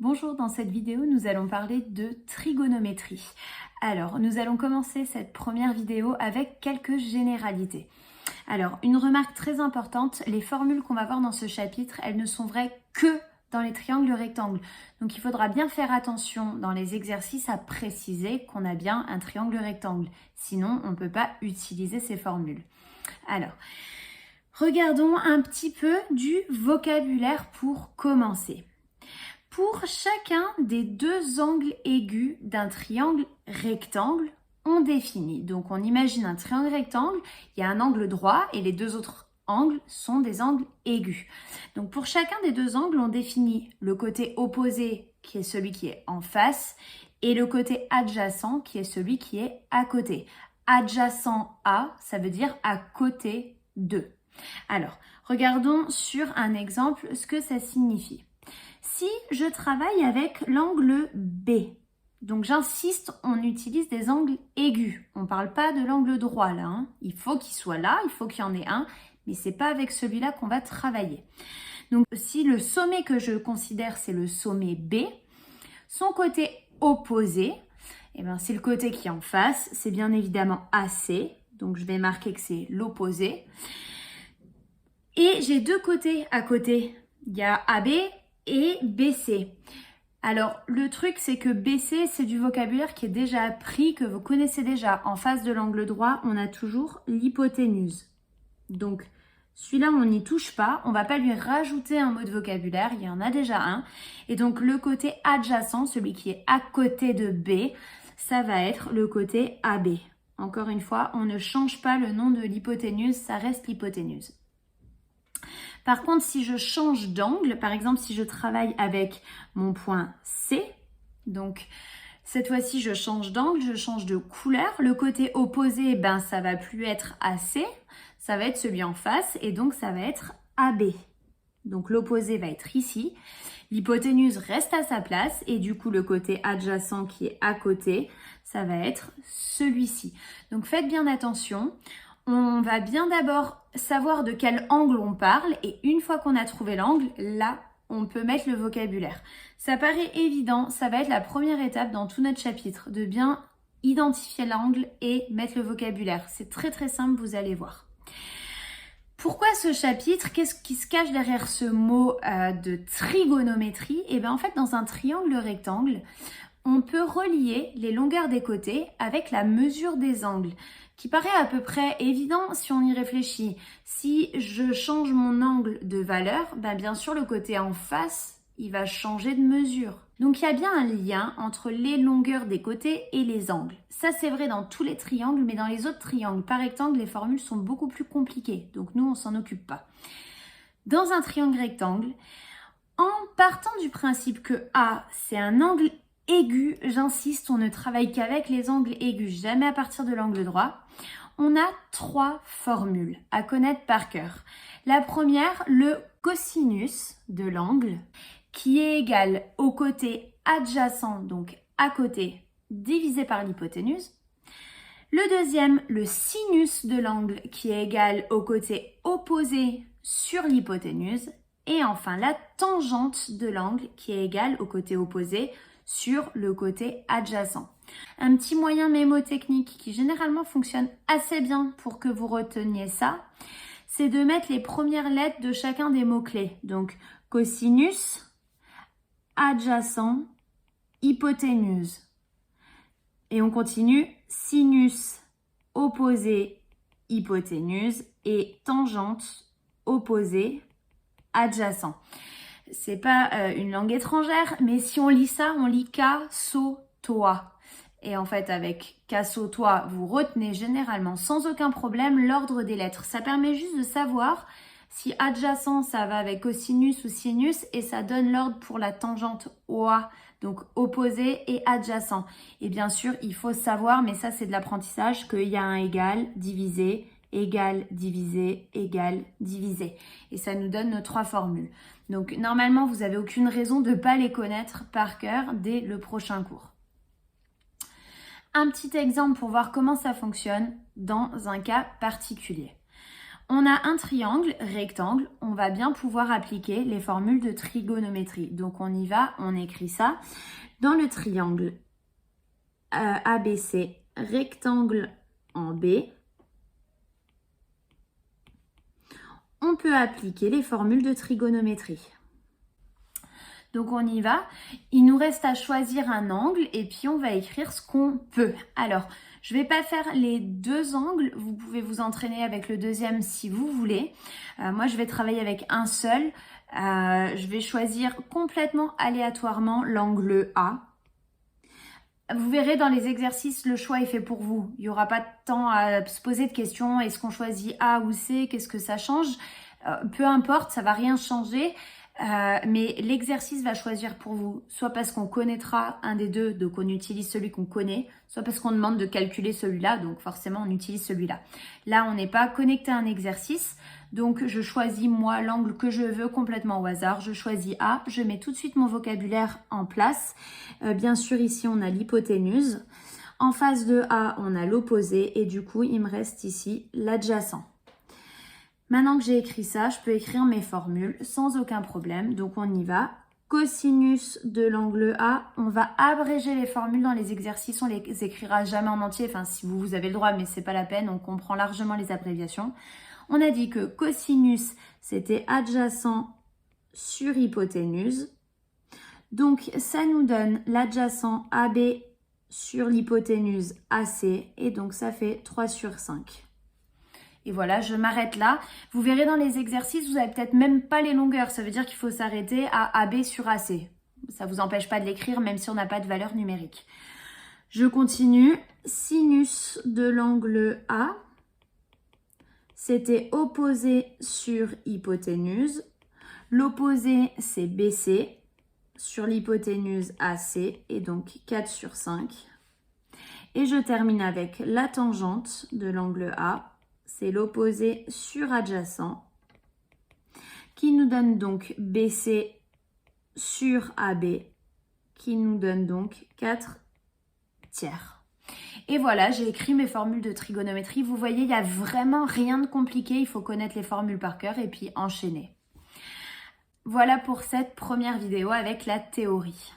Bonjour, dans cette vidéo, nous allons parler de trigonométrie. Alors, nous allons commencer cette première vidéo avec quelques généralités. Alors, une remarque très importante, les formules qu'on va voir dans ce chapitre, elles ne sont vraies que dans les triangles rectangles. Donc, il faudra bien faire attention dans les exercices à préciser qu'on a bien un triangle rectangle. Sinon, on ne peut pas utiliser ces formules. Alors, regardons un petit peu du vocabulaire pour commencer. Pour chacun des deux angles aigus d'un triangle rectangle, on définit. Donc on imagine un triangle rectangle, il y a un angle droit et les deux autres angles sont des angles aigus. Donc pour chacun des deux angles, on définit le côté opposé qui est celui qui est en face et le côté adjacent qui est celui qui est à côté. Adjacent à, ça veut dire à côté de. Alors, regardons sur un exemple ce que ça signifie. Si je travaille avec l'angle B, donc j'insiste, on utilise des angles aigus. On ne parle pas de l'angle droit là. Il faut qu'il soit là, il faut qu'il y en ait un, mais ce n'est pas avec celui-là qu'on va travailler. Donc si le sommet que je considère c'est le sommet B, son côté opposé, c'est le côté qui est en face, c'est bien évidemment AC. Donc je vais marquer que c'est l'opposé. Et j'ai deux côtés à côté. Il y a AB et BC. Alors, le truc, c'est que BC, c'est du vocabulaire qui est déjà appris, que vous connaissez déjà. En face de l'angle droit, on a toujours l'hypoténuse. Donc, celui-là, on n'y touche pas. On ne va pas lui rajouter un mot de vocabulaire. Il y en a déjà un. Et donc, le côté adjacent, celui qui est à côté de B, ça va être le côté AB. Encore une fois, on ne change pas le nom de l'hypoténuse, ça reste l'hypoténuse. Par contre, si je change d'angle, par exemple, si je travaille avec mon point C, donc cette fois-ci, je change d'angle, je change de couleur. Le côté opposé, ça va plus être AC, ça va être celui en face et donc ça va être AB. Donc l'opposé va être ici. L'hypoténuse reste à sa place et du coup, le côté adjacent qui est à côté, ça va être celui-ci. Donc faites bien attention. On va bien d'abord savoir de quel angle on parle et une fois qu'on a trouvé l'angle, là, on peut mettre le vocabulaire. Ça paraît évident, ça va être la première étape dans tout notre chapitre, de bien identifier l'angle et mettre le vocabulaire. C'est très très simple, vous allez voir. Pourquoi ce chapitre? Qu'est-ce qui se cache derrière ce mot de trigonométrie? En fait, dans un triangle rectangle, on peut relier les longueurs des côtés avec la mesure des angles, qui paraît à peu près évident si on y réfléchit. Si je change mon angle de valeur, bien sûr le côté en face, il va changer de mesure. Donc il y a bien un lien entre les longueurs des côtés et les angles. Ça c'est vrai dans tous les triangles, mais dans les autres triangles par rectangle, les formules sont beaucoup plus compliquées. Donc nous, on s'en occupe pas. Dans un triangle rectangle, en partant du principe que A, c'est un angle aigu, j'insiste, on ne travaille qu'avec les angles aigus, jamais à partir de l'angle droit. On a trois formules à connaître par cœur. La première, le cosinus de l'angle, qui est égal au côté adjacent, donc à côté, divisé par l'hypoténuse. Le deuxième, le sinus de l'angle, qui est égal au côté opposé sur l'hypoténuse. Et enfin, la tangente de l'angle, qui est égale au côté opposé sur le côté adjacent. Un petit moyen mémotechnique qui généralement fonctionne assez bien pour que vous reteniez ça, c'est de mettre les premières lettres de chacun des mots-clés. Donc, cosinus, adjacent, hypoténuse. Et on continue, sinus, opposé, hypoténuse et tangente, opposé, adjacent. C'est pas une langue étrangère, mais si on lit ça, on lit ca-so-toi. Et en fait, avec ca-so-toi, vous retenez généralement sans aucun problème l'ordre des lettres. Ça permet juste de savoir si adjacent, ça va avec cosinus ou sinus, et ça donne l'ordre pour la tangente OA, donc opposé et adjacent. Et bien sûr, il faut savoir, mais ça c'est de l'apprentissage, qu'il y a un égal, divisé, égal, divisé, égal, divisé. Et ça nous donne nos trois formules. Donc normalement, vous n'avez aucune raison de ne pas les connaître par cœur dès le prochain cours. Un petit exemple pour voir comment ça fonctionne dans un cas particulier. On a un triangle rectangle, on va bien pouvoir appliquer les formules de trigonométrie. Donc on y va, on écrit ça. Dans le triangle ABC, rectangle en B, on peut appliquer les formules de trigonométrie. Donc on y va. Il nous reste à choisir un angle et puis on va écrire ce qu'on peut. Alors, je ne vais pas faire les deux angles. Vous pouvez vous entraîner avec le deuxième si vous voulez. Moi, je vais travailler avec un seul. Je vais choisir complètement aléatoirement l'angle A. Vous verrez dans les exercices, le choix est fait pour vous. Il n'y aura pas de temps à se poser de questions. Est-ce qu'on choisit A ou C? Qu'est-ce que ça change? Peu importe, ça ne va rien changer. Mais l'exercice va choisir pour vous, soit parce qu'on connaîtra un des deux, donc on utilise celui qu'on connaît, soit parce qu'on demande de calculer celui-là, donc forcément on utilise celui-là. Là, on n'est pas connecté à un exercice, donc je choisis moi l'angle que je veux complètement au hasard. Je choisis A, je mets tout de suite mon vocabulaire en place. Bien sûr, ici on a l'hypoténuse. En face de A, on a l'opposé et du coup, il me reste ici l'adjacent. Maintenant que j'ai écrit ça, je peux écrire mes formules sans aucun problème. Donc on y va. Cosinus de l'angle A, on va abréger les formules dans les exercices, on les écrira jamais en entier. Enfin, si vous avez le droit, mais c'est pas la peine, on comprend largement les abréviations. On a dit que cosinus, c'était adjacent sur hypoténuse. Donc ça nous donne l'adjacent AB sur l'hypoténuse AC. Et donc ça fait 3 sur 5. Et voilà, je m'arrête là. Vous verrez dans les exercices, vous n'avez peut-être même pas les longueurs. Ça veut dire qu'il faut s'arrêter à AB sur AC. Ça ne vous empêche pas de l'écrire, même si on n'a pas de valeur numérique. Je continue. Sinus de l'angle A, c'était opposé sur hypoténuse. L'opposé, c'est BC sur l'hypoténuse AC, et donc 4 sur 5. Et je termine avec la tangente de l'angle A. C'est l'opposé sur adjacent qui nous donne donc BC sur AB qui nous donne donc 4 tiers. Et voilà, j'ai écrit mes formules de trigonométrie. Vous voyez, il n'y a vraiment rien de compliqué. Il faut connaître les formules par cœur et puis enchaîner. Voilà pour cette première vidéo avec la théorie.